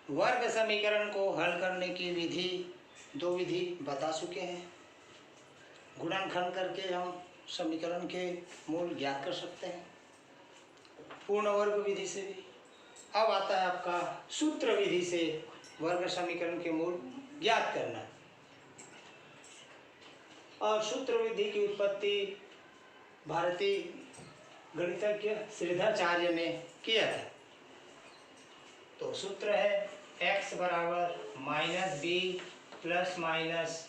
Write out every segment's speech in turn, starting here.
वर्ग समीकरण को हल करने की विधि, दो विधि बता चुके हैं। गुणनखंड करके हम समीकरण के मूल ज्ञात कर सकते हैं, पूर्ण वर्ग विधि से भी। अब आता है आपका सूत्र विधि से वर्ग समीकरण के मूल ज्ञात करना। और सूत्र विधि की उत्पत्ति भारतीय गणितज्ञ श्रीधराचार्य ने किया था। तो सूत्र है x बराबर minus b plus minus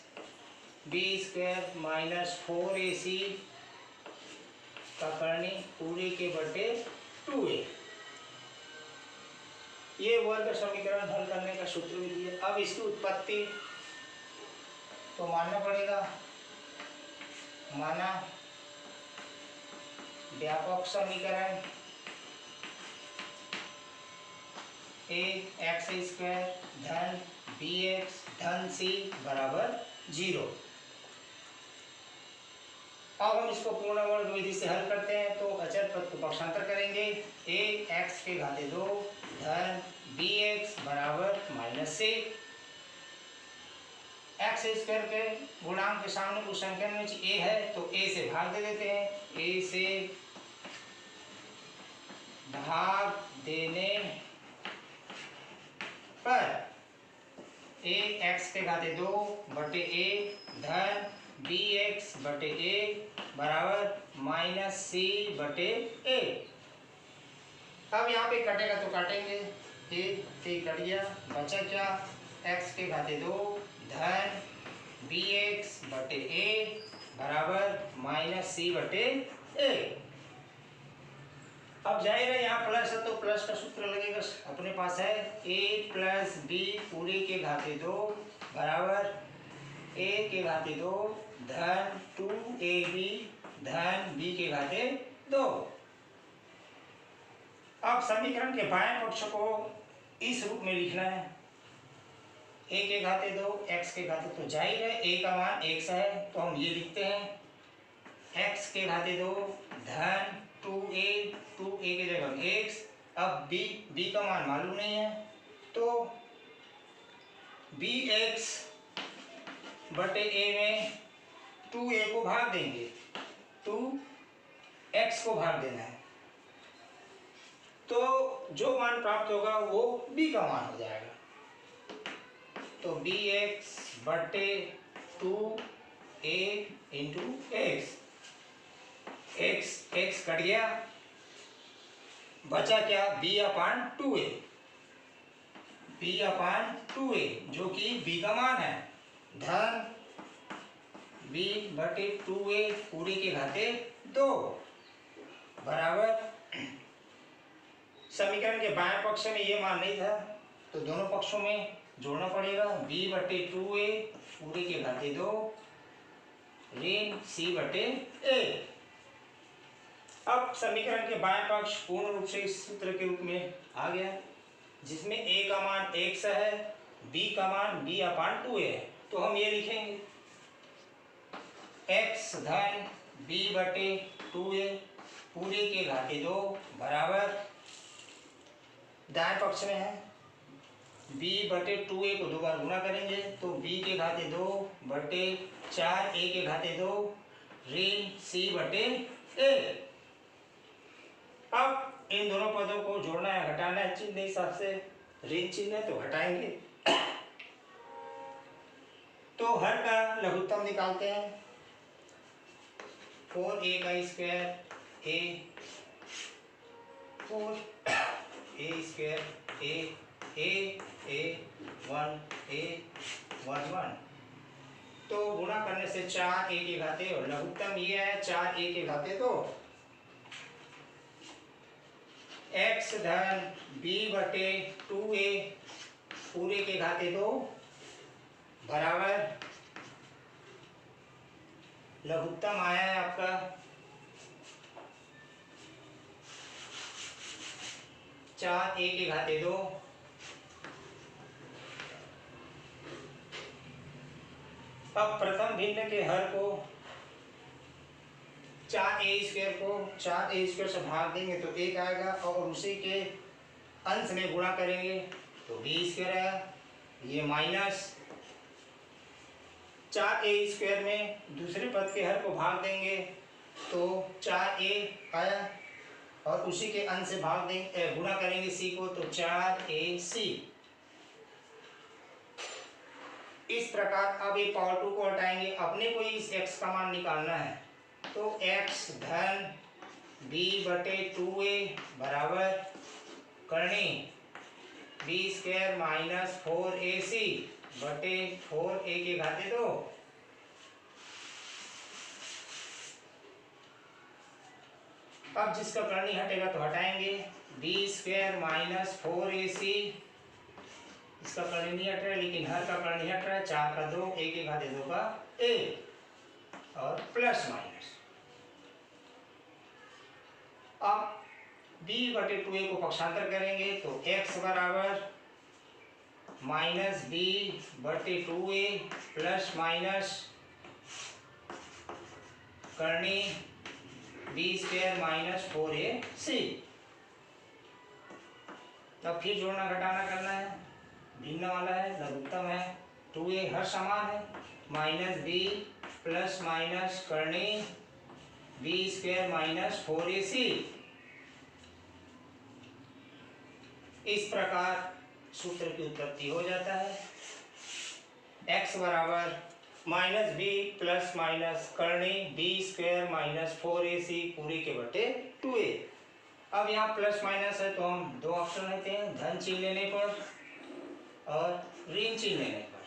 b square minus 4ac का करनी पूरे के बटे 2a। ये वर्ग समीकरण हल करने का सूत्र विधि है। अब इसकी उत्पत्ति तो मानना पड़ेगा, माना व्यापक समीकरण a x स्क्वायर धन bx धन c बराबर 0। अब हम इसको पूर्ण वर्ग विधि से हल करते हैं। तो अचर पद को पक्षांतर करेंगे, a x के घाते 2 धन bx बराबर माइनस c। एक्स स्क्वायर के गुणांक के सामने कुछ संख्या में a है तो a से भाग दे देते हैं। a से भाग देने पर a x के घाते 2 बटे a धन bx बटे a बराबर माइनस c बटे a। अब यहाँ पे कटेगा तो काटेंगे, a कट गया, बचा क्या, x के घाते 2 धन bx बटे a बराबर माइनस c बटे a। अब जाहिर है यहाँ प्लस है तो प्लस का सूत्र लगेगा, अपने पास है a प्लस बी पूरे के घाते 2 बराबर a के घाते 2 धन 2ab धन b के घाते 2। अब समीकरण के बाएं पक्ष को इस रूप में लिखना है, a के घाते 2 x के घाते, तो जाहिर है a का मान x है तो हम ये लिखते हैं x के घाते 2 धन 2a की जगह x। अब b का मान मालूम नहीं है तो bx बटे a में 2a को भाग देंगे, 2x को भाग देना है तो जो मान प्राप्त होगा वो b का मान हो जाएगा। तो bx बटे 2a इंटू x कट गया, बचा क्या, b अपान 2a जो कि b का मान है धन b बटे 2a पूरे के घाते 2 बराबर, समीकरण के बाएं पक्ष में ये मान नहीं था तो दोनों पक्षों में जोड़ना पड़ेगा, b बटे 2a पूरे के घाते 2 ऋण c बटे a। अब समीकरण के बाएं पक्ष पूर्ण रूप से इस सूत्र के रूप में आ गया जिसमें a का मान x है, b का मान b अपान 2a है। तो हम ये लिखेंगे x धन b बटे 2a पूरे के घाते 2 बराबर, दाएं पक्ष में है b बटे 2a को 2 बार गुणा करेंगे तो b के घाते 2 बटे 4a के घाते 2 ऋण c बटे a। अब इन दोनों पदों को जोड़ना है, घटाना है, चिन्ह हिसाब से ऋण चिन्ह है तो घटाएंगे। तो हर का लघुत्तम निकालते हैं, 4a का square a 4a square a 1 तो गुणा करने से 4a के घाते और लघुत्तम ये है 4a के घाते 2 x धन b बटे 2a पूरे के घाते 2 बराबर, लघुत्तम आया है आपका 4a के घाते 2। अब प्रथम भिन्न के हर को 4a स्क्वायर से भाग देंगे तो 1 आएगा और उसी के अंश में गुणा करेंगे तो बी स्क्वायर आया, ये माइनस 4a² में दूसरे पद के हर को भाग देंगे तो 4a आया, और उसी के अंश से भाग देंगे, गुणा करेंगे c को तो 4ac। इस प्रकार अब ये पावर 2 को हटाएंगे, अपने को इस x का मान निकालना है, तो x धन b/2a बराबर करनी b² माइनस 4ac बटे 4a के घाते 2। अब जिसका करनी हटेगा तो हटाएंगे, b² माइनस 4ac, इसका करनी नहीं हट रहा है लेकिन हर का करनी हट रहा है, 4 का 2, a के घाते 2 का a, और प्लस माइनस। अब b/2a को पक्षांतर करेंगे तो x बराबर माइनस b/2a प्लस माइनस करनी b² माइनस 4ac। तब फिर जोड़ना घटाना करना है, भिन्न वाला है, लघुत्तम है, 2a हर समान है, माइनस b प्लस माइनस करनी b² माइनस 4ac। इस प्रकार सूत्र की उत्पत्ति हो जाता है। x बराबर माइनस b प्लस माइनस करनी b² माइनस 4ac पूरी के बटे 2a। अब यहाँ प्लस माइनस है तो हम दो ऑप्शन लेते हैं, धन चिन्ह लेने पर और ऋण चिन्ह लेने पर।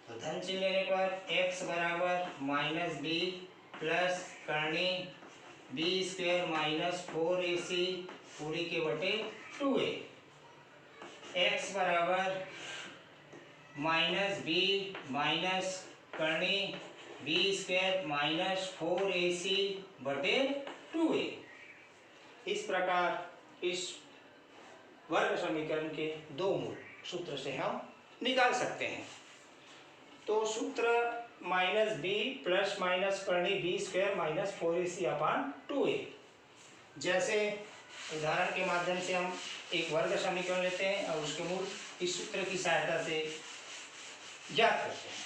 तो धन चिन्ह लेने पर x बराबर माइनस b प्लस करनी b² माइनस 4ac पूरी के बटे 2a। x बराबर माइनस b माइनस करनी b² माइनस 4ac बटे 2a। इस प्रकार इस वर्ग समीकरण के दो मूल सूत्र से हम निकाल सकते हैं। तो सूत्र माइनस b प्लस माइनस करनी b² माइनस 4ac अपान 2a। जैसे उदाहरण के माध्यम से हम एक वर्ग समीकरण लेते हैं और उसके मूल इस सूत्र की सहायता से ज्ञात करते हैं।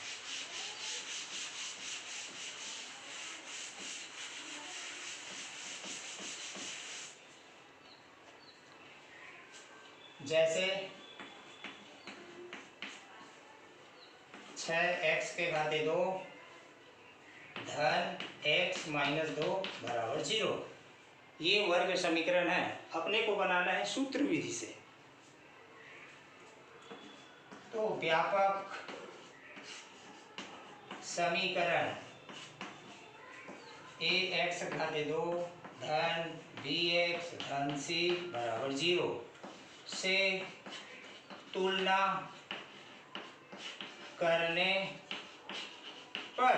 जैसे 6x के घाते 2 धन x माइनस 2 बराबर 0। ये वर्ग समीकरण है, अपने को बनाना है सूत्र विधि से। तो व्यापक समीकरण ax घाते 2 धन bx धन c बराबर 0 से तुलना करने पर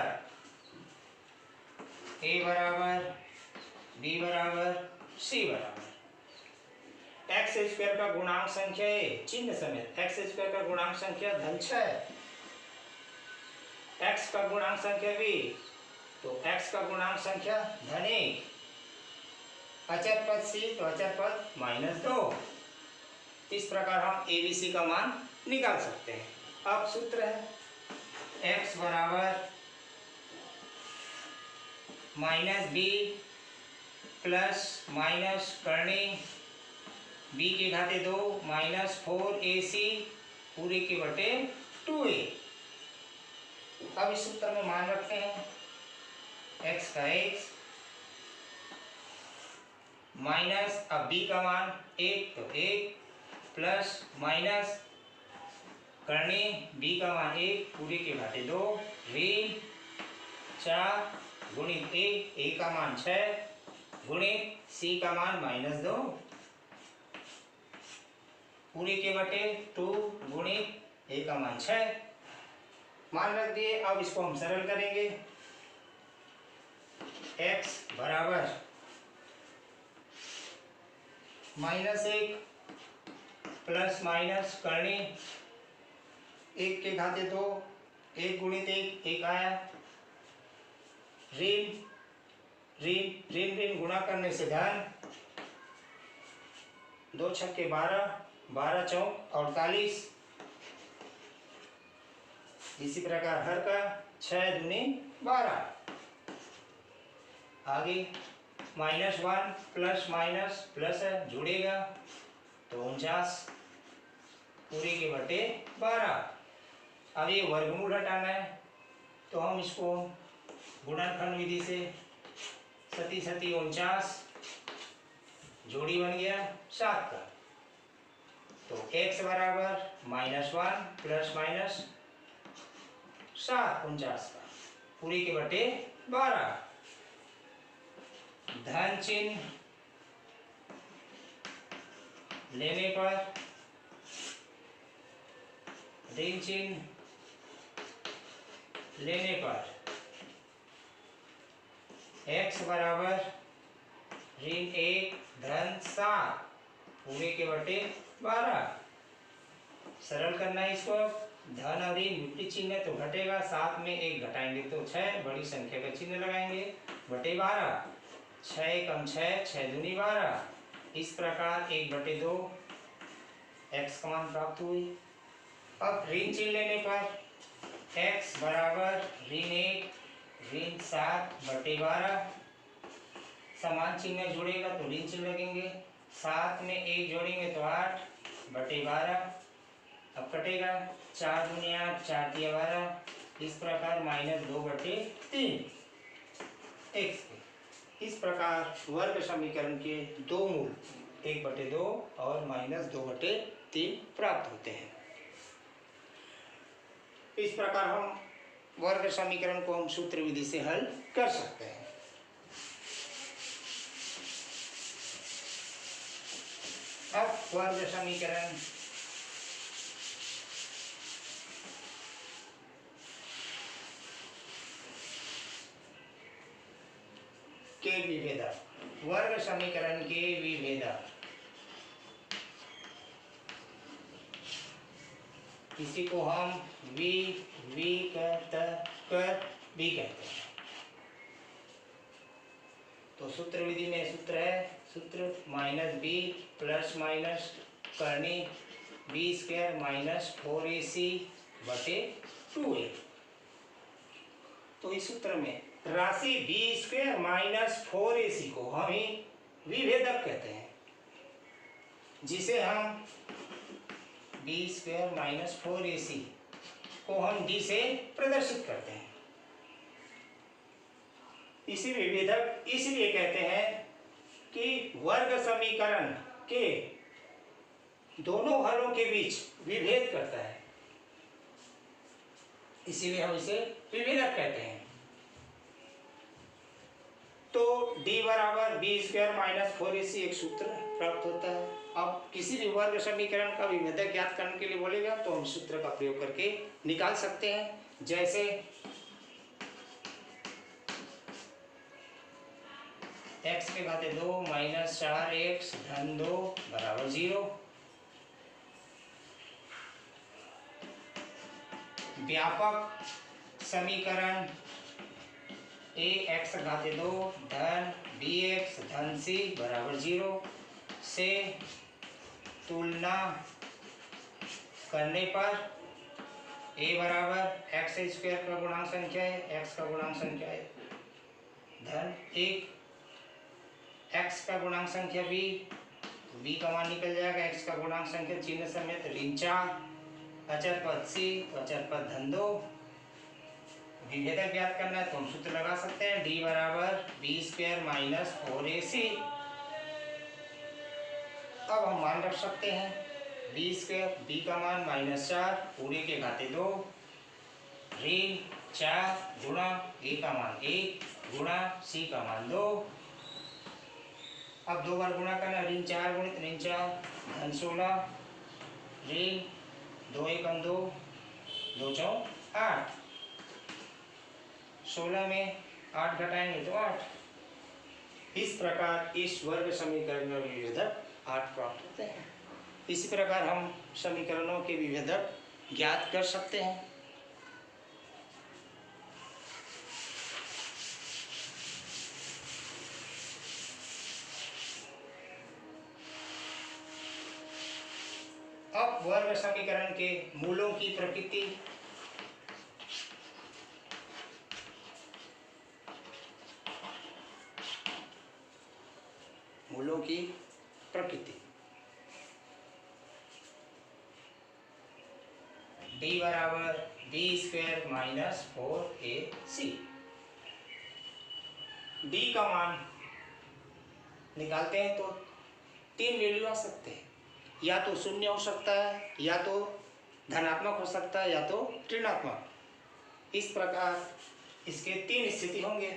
a बराबर b बराबर c बराबर x² का गुणांक संख्या a चिन्ह समेत x² का गुणांक संख्या धन 6, x का गुणांक संख्या b तो x का गुणांक संख्या धन 1, अचर पद c तो अचर पद माइनस 2। इस प्रकार हम abc का मान निकाल सकते हैं। अब सूत्र है x बराबर माइनस b प्लस माइनस करनी b के घाते 2 माइनस 4ac पूरे के बटे 2a। अब इस सूत्र में मान रखते हैं x का x माइनस अब b का मान 1 तो 1 प्लस माइनस करनी b का मान 1 पूरे के घाते 2 ऋण 4 गुणित a का मान 6 गुणित c का मान माइनस 2 पूरे के बटे 2 गुणित a का मान 6 मान रख दिए। अब इसको हम सरल करेंगे, x बराबर माइनस 1 प्लस माइनस करनी 1 के घाते 2 1 गुणित 1 आया, ऋण ऋण ऋण ऋण गुणा करने से धन 2 छक्के 12 12 चौक 48। इसी प्रकार हर का 6 दूनी 12। आगे -1 प्लस माइनस प्लस है, जुड़ेगा तो 49 पूरे के बटे 12। अब ये वर्गमूल हटाना है तो हम इसको गुणनखंड विधि से सती सती 49 जोड़ी बन गया 7 का। तो x बराबर -1 प्लस माइनस 7 49 का पूरे के बटे 12। धन चिन्ह लेने पर ऋण चिन्ह लेने पर x बराबर ऋण 1 धन 7 पूरे के बटे 12। सरल करना है इसको। धन और ऋण विपरीत चिन्ह है तो घटेगा, 7 में 1 घटाएंगे तो 6, बड़ी संख्या का चिन्ह लगाएंगे, बटे 12। 6 कम 6, 6 दूनी 12। इस प्रकार 1/2 x का मान प्राप्त हुई। अब ऋण चिन्ह लेने पर x बराबर ऋण 1 ऋण 7 बटे 12। समान चिन्ह जुड़ेगा तो ऋण चिन्ह लगेंगे, 7 में 1 जोड़ेंगे तो 8 बटे 12। अब कटेगा, 4 दूनी 8, 4 तिया 12। इस प्रकार -2/3 x। इस प्रकार वर्ग समीकरण के दो मूल 1/2 और -2/3 प्राप्त होते हैं। इस प्रकार हम वर्ग समीकरण को हम सूत्र विधि से हल कर सकते हैं। अब वर्ग समीकरण के विभेदक, वर्ग समीकरण के विभेदक, इसी को हम वी कहते हैं। तो सूत्र विधि में सूत्र है, सूत्र -b प्लस माइनस करनी b² -4ac बटे 2a। तो इस सूत्र में राशि b² -4ac को हम ही विभेदक कहते हैं, जिसे हम b² -4ac को हम d से प्रदर्शित करते हैं। इसी विभेदक इसलिए कहते हैं कि वर्ग समीकरण के दोनों हलों के बीच विभेद करता है, इसीलिए हम इसे विभेदक कहते हैं। तो d बराबर b² -4ac एक सूत्र प्राप्त होता है। अब किसी भी वर्ग समीकरण का विभेदक ज्ञात करने के लिए बोलेगा तो हम सूत्र का प्रयोग करके निकाल सकते हैं। जैसे x के घाते 2 -4x धन 2 बराबर 0। व्यापक समीकरण ax घाते 2 धन bx धन c बराबर 0 से तुलना करने पर a बराबर x² का गुणांक संख्या है, x का गुणांक संख्या है धन 1, x का गुणांक संख्या b का मान निकल जाएगा, x का गुणांक संख्या चिन्ह समेत ऋण 4, अचर पद c, अचर पद धन 2। विभेदक ज्ञात करना है तो हम सूत्र लगा सकते हैं, d बराबर b² -4ac। अब हम मान रख सकते हैं, b² का मान -4 पूरे के घाते 2 ऋण 4 गुणा a का मान 1 गुणा c का मान 2। अब 2 बार गुणा करना, ऋण 4 गुणित ऋण 4 धन 16 ऋण 2 एकम 2 2 चौक 8। 16 में 8 घटाएंगे तो 8। इस प्रकार इस वर्ग समीकरण में विभेदक 8 प्राप्त होते हैं। इसी प्रकार हम समीकरणों के विभेदक ज्ञात कर सकते हैं। वर्ग समीकरण के मूलों की प्रकृति, मूलों की प्रकृति d बराबर B square minus 4ac। d का मान निकालते हैं तो 3 वैल्यू आ सकते हैं, या तो शून्य हो सकता है, या तो धनात्मक हो सकता है, या तो ऋणात्मक। इस प्रकार इसके 3 स्थिति होंगे।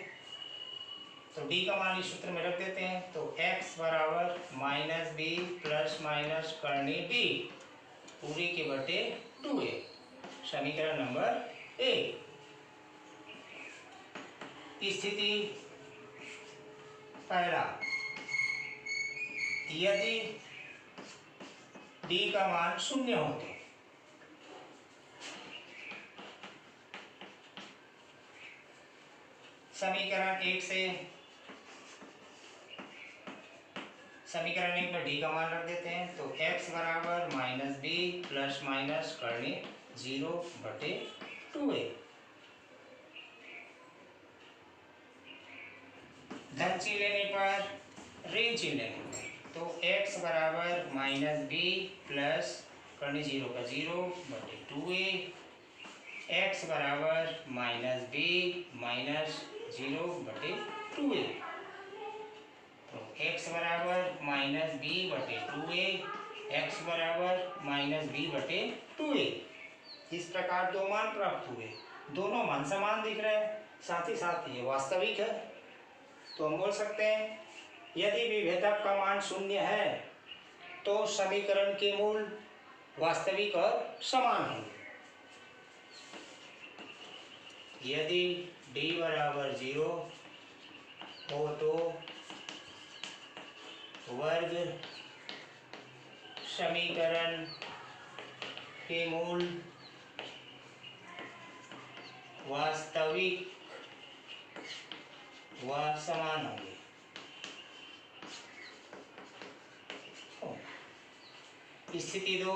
तो d का मान इस सूत्र में रख देते हैं। तो x बराबर माइनस बी प्लस माइनस करनी d पूरे के बटे 2a, समीकरण नंबर 1। स्थिति पहला, यदि d का मान शून्य हो तो समीकरण 1 से, समीकरण 1 में d का मान रख देते हैं। तो x बराबर माइनस बी प्लस माइनस करनी 0 बटे 2a। धन चिन्ह लेने पर, ऋण चिन्ह लेने पर, तो x बराबर माइनस बी प्लस करनी 0 का 0 बटे 2a, x बराबर माइनस बी माइनस 0 बटे 2a। तो x बराबर माइनस बी बटे 2a, x बराबर माइनस बी बटे 2a। इस प्रकार दो मान प्राप्त हुए, दोनों मान समान दिख रहे हैं, साथ ही साथ ये वास्तविक है। तो हम बोल सकते हैं यदि विभेदक का मान शून्य है तो समीकरण के मूल वास्तविक और समान होंगे। यदि d बराबर 0 हो तो वर्ग समीकरण के मूल वास्तविक व समान होंगे। स्थिति 2,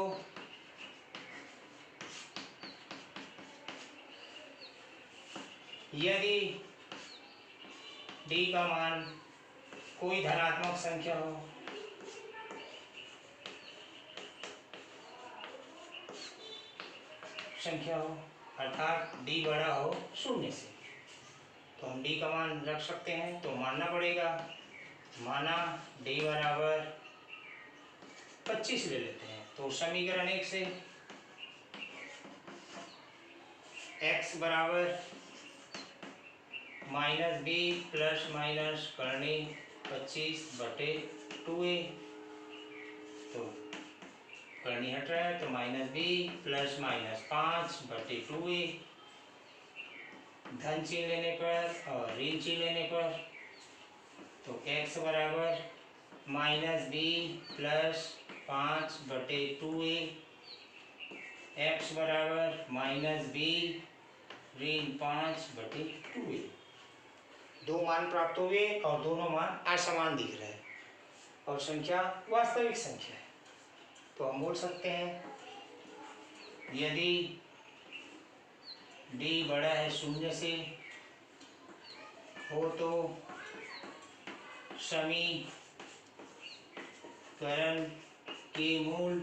यदि d का मान कोई धनात्मक संख्या हो, अर्थात d बड़ा हो शून्य से, तो हम d का मान रख सकते हैं। तो मानना पड़ेगा, माना d बराबर 25 ले लेते हैं। तो समीकरण 1 से x बराबर माइनस बी प्लस माइनस करनी 25 बटे 2a, तो करनी हट रहा है तो माइनस बी प्लस माइनस 5 बटे 2a। धन चिन्ह लेने पर और ऋण चिन्ह लेने पर, तो x बराबर माइनस बी प्लस 5 बटे 2a, x बराबर माइनस बी ऋण 5 बटे 2a। दो मान प्राप्त हुए और दोनों मान असमान दिख रहे हैं और संख्या वास्तविक संख्या है। तो हम बोल सकते हैं यदि d बड़ा है शून्य से हो तो समीकरण के मूल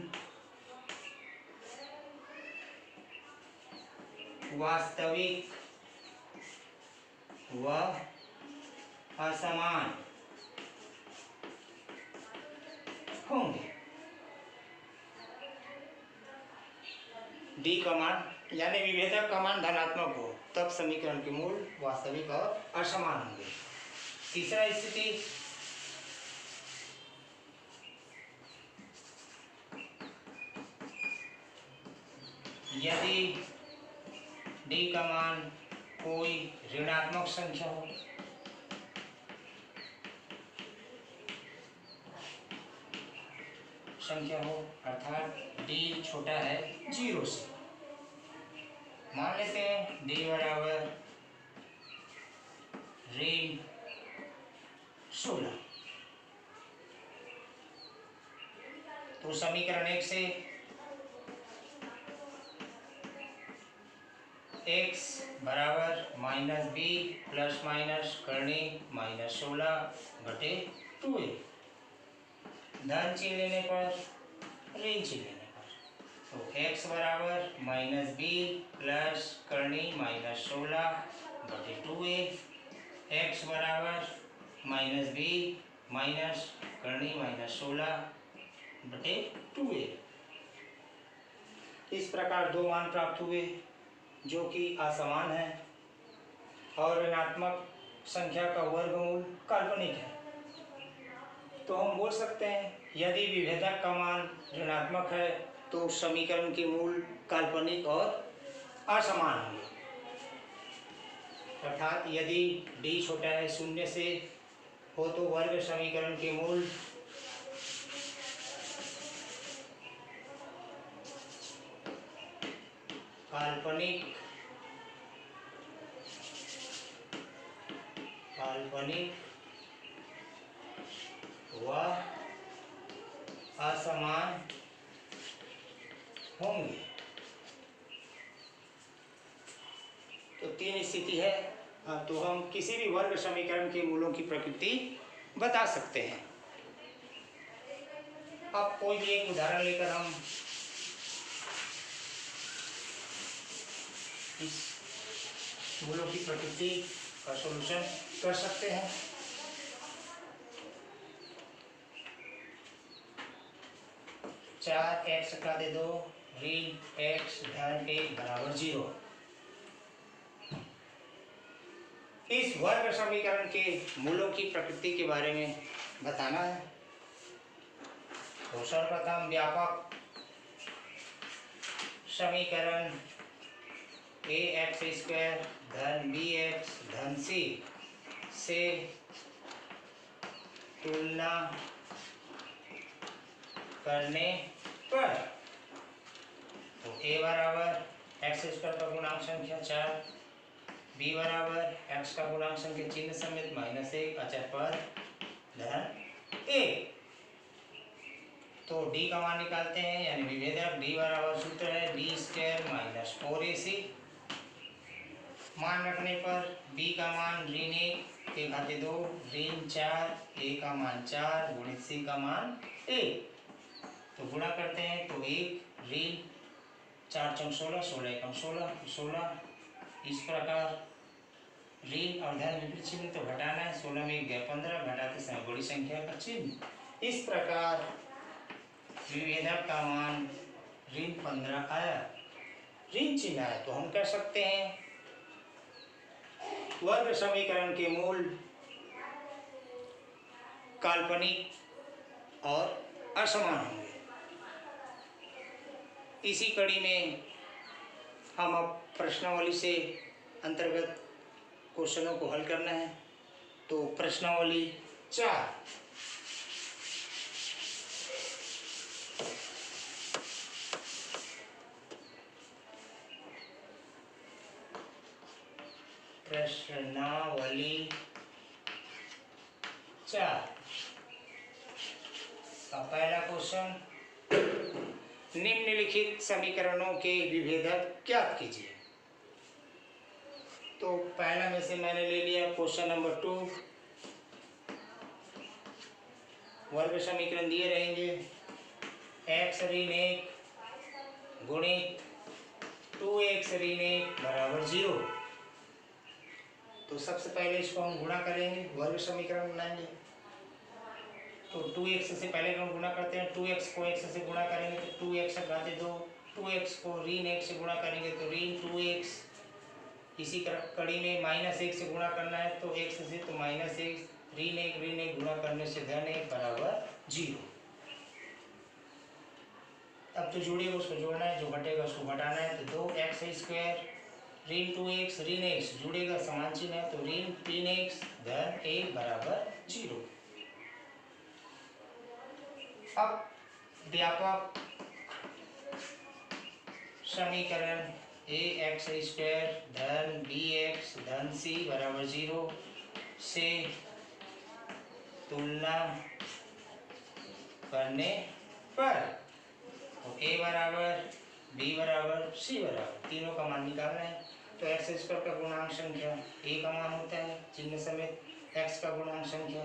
वास्तविक व असमान होंगे। d का मान यानी विभेदक का मान धनात्मक हो तब समीकरण के मूल वास्तविक और असमान होंगे। तीसरा स्थिति, यदि d का मान कोई ऋणात्मक संख्या हो, अर्थात d छोटा है 0 से, मान लेते हैं d बराबर ऋण 16, तो समीकरण 1 से x बराबर माइनस बी प्लस माइनस करनी माइनस 16/2a। धन चिन्ह लेने पर ऋण चिन्ह लेने पर तो x बराबर माइनस बी प्लस करनी माइनस 16/2a। x बराबर माइनस बी माइनस करनी माइनस 16/2a। इस प्रकार दो मान प्राप्त हुए जो कि असमान है और ऋणात्मक संख्या का वर्गमूल काल्पनिक है। तो हम बोल सकते हैं यदि विभेदक का मान ऋणात्मक है तो समीकरण के मूल काल्पनिक और असमान होंगे। अर्थात यदि d छोटा है 0 से हो तो वर्ग समीकरण के मूल काल्पनिक व असमान होंगे। तो तीन स्थिति है। तो हम किसी भी वर्ग समीकरण के मूलों की प्रकृति बता सकते हैं। अब कोई भी एक उदाहरण लेकर हम इस मूलों की प्रकृति का सॉल्यूशन कर सकते हैं। चार एक्स का दे दो ऋण एक्स धन 1 बराबर 0। इस वर्ग समीकरण के मूलों की प्रकृति के बारे में बताना है। तो सर्वप्रथम व्यापक समीकरण ax² धन bx धन c से तुलना करने पर तो a बराबर x² का गुणांक संख्या 4, b बराबर x का गुणांक संख्या चिन्ह समेत -1 अचर पद धन 1। तो d का मान निकालते हैं यानी विभेदक d बराबर सूत्र है b² - 4ac। मान रखने पर b का मान ऋण 1 के घाते 2 ऋण 4 a का मान 4 गुणित c का मान 1। तो गुणा करते हैं तो 1 ऋण 4 चौक 16 16 एकम 16 इस प्रकार ऋण और धन विपरीत चिन्ह तो घटाना है। 16 में 1 गया 15 घटाते समय बड़ी संख्या का चिन्ह। इस प्रकार विभेदक का मान ऋण 15 आया। ऋण चिन्ह आया तो हम कह सकते हैं वर्ग समीकरण के मूल काल्पनिक और असमान होंगे। इसी कड़ी में हम अब प्रश्नावली से अंतर्गत क्वेश्चनों को हल करना है। तो प्रश्नावली 4 प्रश्नावली 4 का पहला क्वेश्चन निम्नलिखित समीकरणों के विभेदक ज्ञात कीजिए। तो पहला में से मैंने ले लिया क्वेश्चन नंबर 2। वर्ग समीकरण दिए रहेंगे x ऋण 1 गुणित 2x ऋण 1 बराबर 0। तो सबसे पहले इसको हम गुणा करेंगे, वर्ग समीकरण बनाएंगे। तो 2x से पहले हम गुणा करते हैं। 2x को x से गुणा करेंगे तो 2x घाते 2, 2x को ऋण 1 से गुणा करेंगे तो ऋण 2x। इसी कड़ी में -1 से गुणा करना है तो x से तो -1 ऋण 1 गुणा करने से धन 1 बराबर 0। अब जो जुड़ेगा उसको जोड़ना है, जो घटेगा उसको घटाना है। तो 2x² ऋण 2x ऋण x जुड़ेगा समान चिन्ह है तो ऋण 3x धन 1 बराबर 0। अब व्यापक समीकरण ax² धन bx धन c बराबर 0 से तुलना करने पर तो a बराबर b बराबर c बराबर तीनों का मान निकालना है। तो एक्स स्क्वायर का गुणांक संख्या ए का मान होता है चिन्ह समेत, एक्स का गुणांक संख्या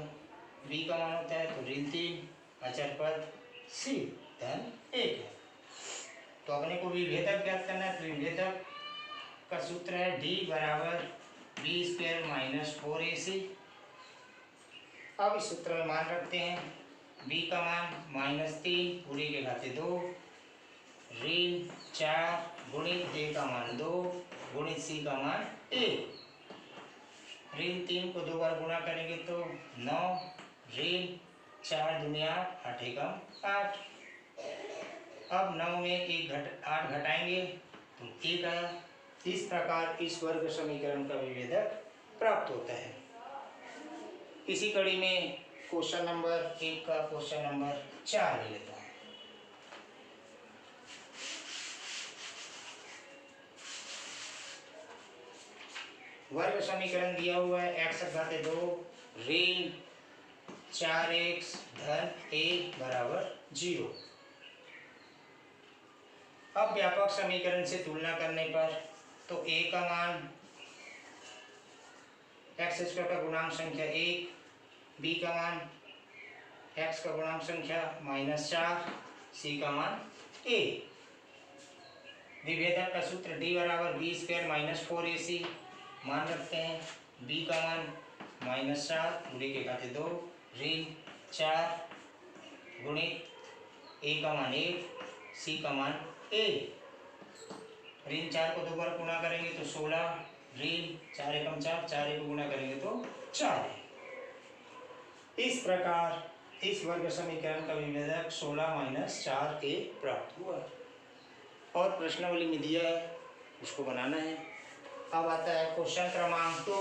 बी का मान होता है तो ऋण 3 अचर पद सी धन 1 है। तो अपने को विभेदक ज्ञात करना है, तो विभेदक का सूत्र है डी बराबर बी स्क्वायर माइनस 4ac। अब इस सूत्र में मान रखते हैं b का मान -3 पूरे के घाते 2 ऋण 4 गुणित a का मान 2 गुणित c का मान 1। ऋण 3 को 2 बार गुणा करेंगे तो 9 ऋण 4 दुनिया 8 एकम 8। अब 9 में 8 घटाएंगे तो 1 आया। इस प्रकार इस वर्ग समीकरण का विभेदक प्राप्त होता है। इसी कड़ी में क्वेश्चन नंबर 1 का क्वेश्चन नंबर 4 ले लेता हूँ। वर्ग समीकरण दिया हुआ है x घाते 2 ऋण 4x धन a बराबर 0। अब व्यापक समीकरण से तुलना करने पर तो a का मान एक्स स्क्वायर का गुणांक संख्या 1, b का मान x का गुणांक संख्या -4, c का मान a। विभेदक का सूत्र d बराबर बी स्क्वायर माइनस 4ac। मान रखते हैं b का मान -4 पूरे के घाते 2 ऋण 4 गुणित a का मान 1 c का मान a। ऋण 4 को 2 बार गुणा करेंगे तो 16 ऋण 4 एकम 4 4 को गुणा करेंगे तो 4। इस प्रकार इस वर्ग समीकरण का विभेदक 16 - 4a प्राप्त हुआ और प्रश्नावली में दिया है उसको बनाना है। अब आता है क्वेश्चन क्रमांक 2।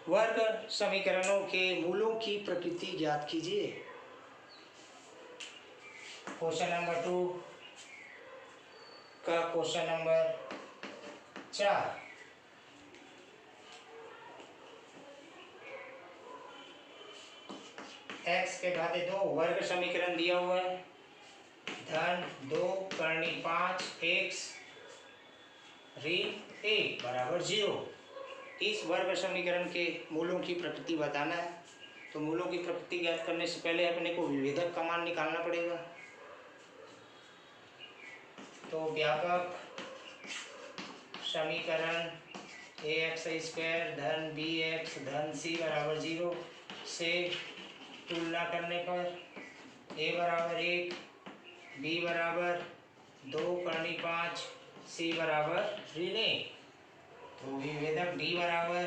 वर्ग समीकरणों के मूलों की प्रकृति ज्ञात कीजिए। क्वेश्चन नंबर 2 का क्वेश्चन नंबर 4। x के घाते 2 वर्ग समीकरण दिया हुआ है धन 2 करनी 5 x ऋण 1 बराबर 0। इस वर्ग समीकरण के मूलों की प्रकृति बताना है। तो मूलों की प्रकृति ज्ञात करने से पहले अपने को विभेदक का मान निकालना पड़ेगा। तो व्यापक समीकरण ax² धन bx धन c बराबर 0 से तुलना करने पर a बराबर 1 b बराबर 2 करनी 5 c बराबर ऋण 1। तो विभेदक d बराबर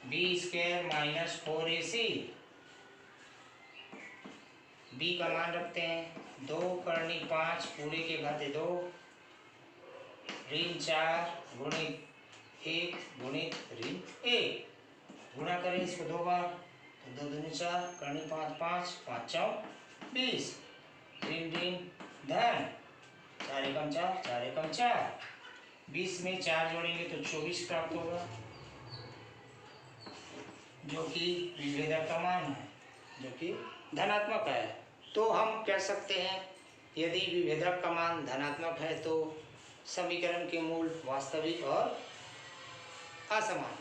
b² माइनस 4ac। b का मान रखते हैं 2 करनी 5 पूरे के घाते 2 ऋण 4 गुणित 1 गुणित ऋण 1। गुणा करें इसको 2 बार तो 2 दूनी 4 करनी 5 5 5 चौक 20 ऋण ऋण धन 4 एकम 4 4 एकम 4 20 में 4 जोड़ेंगे तो 24 प्राप्त होगा जो कि विभेदक का मान है जो कि धनात्मक है। तो हम कह सकते हैं यदि विभेदक का मान धनात्मक है तो समीकरण के मूल वास्तविक और असमान